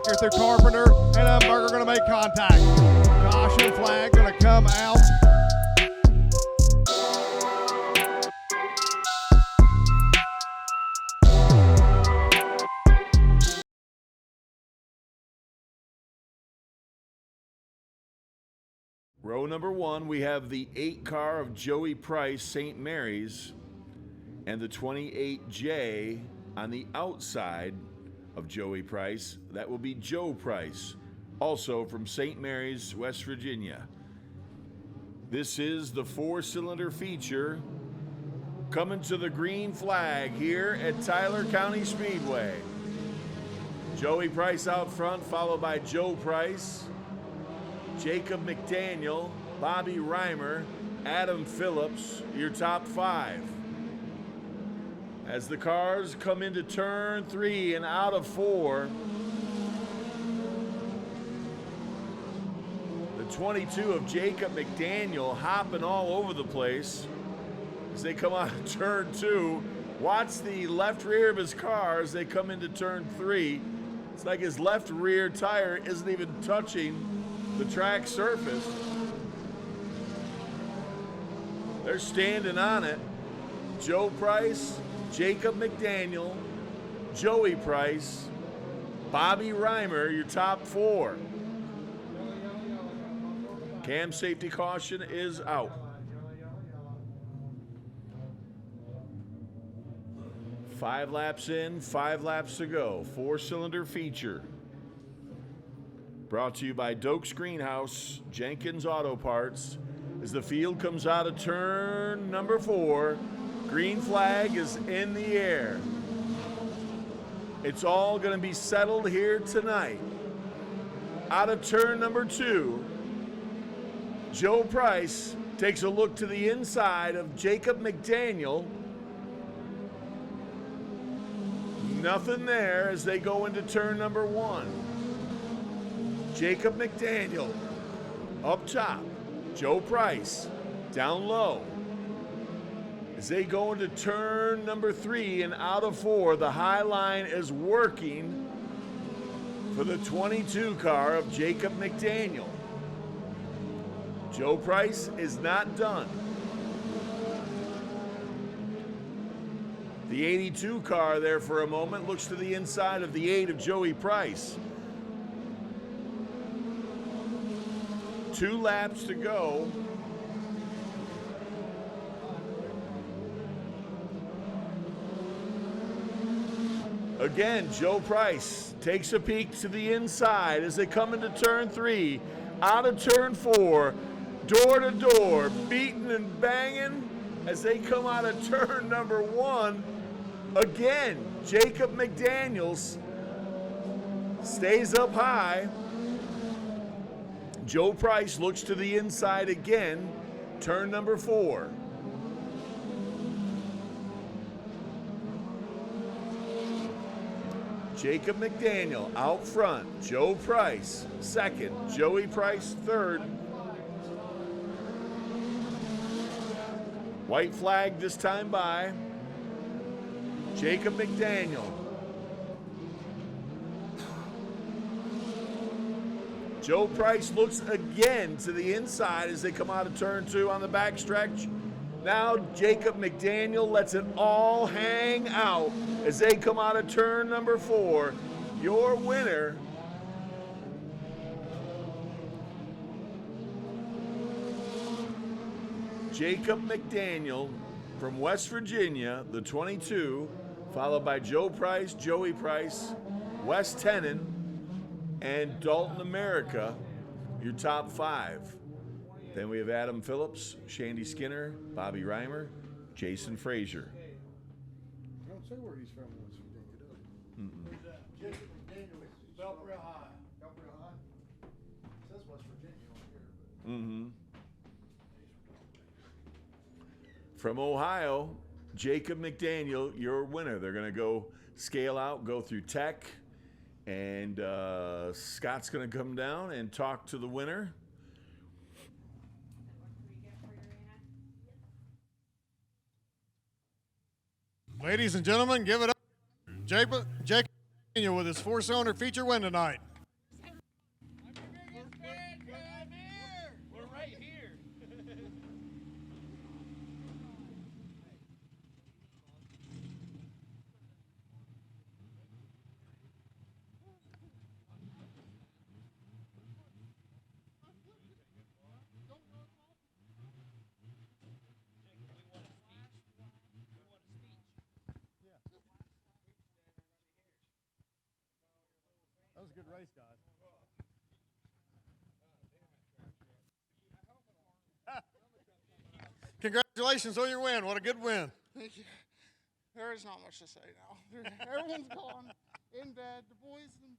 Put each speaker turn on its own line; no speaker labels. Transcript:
Factor through Carpenter, and Dunbar are going to make contact. Caution flag going to come out.
Row number 1, we have the 8 car of Joey Price, St. Mary's, and the 28J on the outside of Joey Price. That will be Joe Price, also from St. Mary's, West Virginia. This is the 4-cylinder feature coming to the green flag here at Tyler County Speedway. Joey Price out front, followed by Joe Price, Jacob McDaniel, Bobby Reimer, Adam Phillips, your top 5. As the cars come into turn 3 and out of 4, the 22 of Jacob McDaniel hopping all over the place as they come out of turn 2. Watch the left rear of his car as they come into turn 3. It's like his left rear tire isn't even touching the track surface. They're standing on it. Joe Price, Jacob McDaniel, Joey Price, Bobby Reimer, your top 4. Cam safety caution is out. 5 laps in, 5 laps to go. 4-cylinder feature. Brought to you by Doak's Greenhouse, Jenkins Auto Parts. As the field comes out of turn number 4, green flag is in the air. It's all going to be settled here tonight. Out of turn number 2, Joe Price takes a look to the inside of Jacob McDaniel. Nothing there as they go into turn number 1. Jacob McDaniel up top, Joe Price down low. As they go into turn number 3 and out of 4, the high line is working for the 22 car of Jacob McDaniel. Joe Price is not done. The 82 car there for a moment looks to the inside of the 8 of Joey Price. 2 laps to go. Again, Joe Price takes a peek to the inside as they come into turn 3, out of turn 4, door to door, beating and banging as they come out of turn number 1. Again, Jacob McDaniels stays up high. Joe Price looks to the inside again, turn number 4. Jacob McDaniel out front, Joe Price second, Joey Price third. White flag this time by Jacob McDaniel. Joe Price looks again to the inside as they come out of turn 2 on the backstretch. Now Jacob McDaniel lets it all hang out as they come out of turn number 4. Your winner, Jacob McDaniel from West Virginia, the 22, followed by Joe Price, Joey Price, Wes Tenen, and Dalton America, your top 5. Then we have Adam Phillips, Shandy Skinner, Bobby Reimer, Jason Frazier.
I don't say where he's from in West Virginia, does he?
Where's that? Jacob McDaniel is spelled real high.
Up real high? It says West Virginia on here, but
From Ohio, Jacob McDaniel, your winner. They're going to go scale out, go through tech, and Scott's going to come down and talk to the winner.
Ladies and gentlemen, give it up. Jacob McDaniel with his 4-cylinder feature win tonight. was a good race, guys. Congratulations on your win. What a good win.
Thank you. There is not much to say now. Everyone's gone in bed. The boys and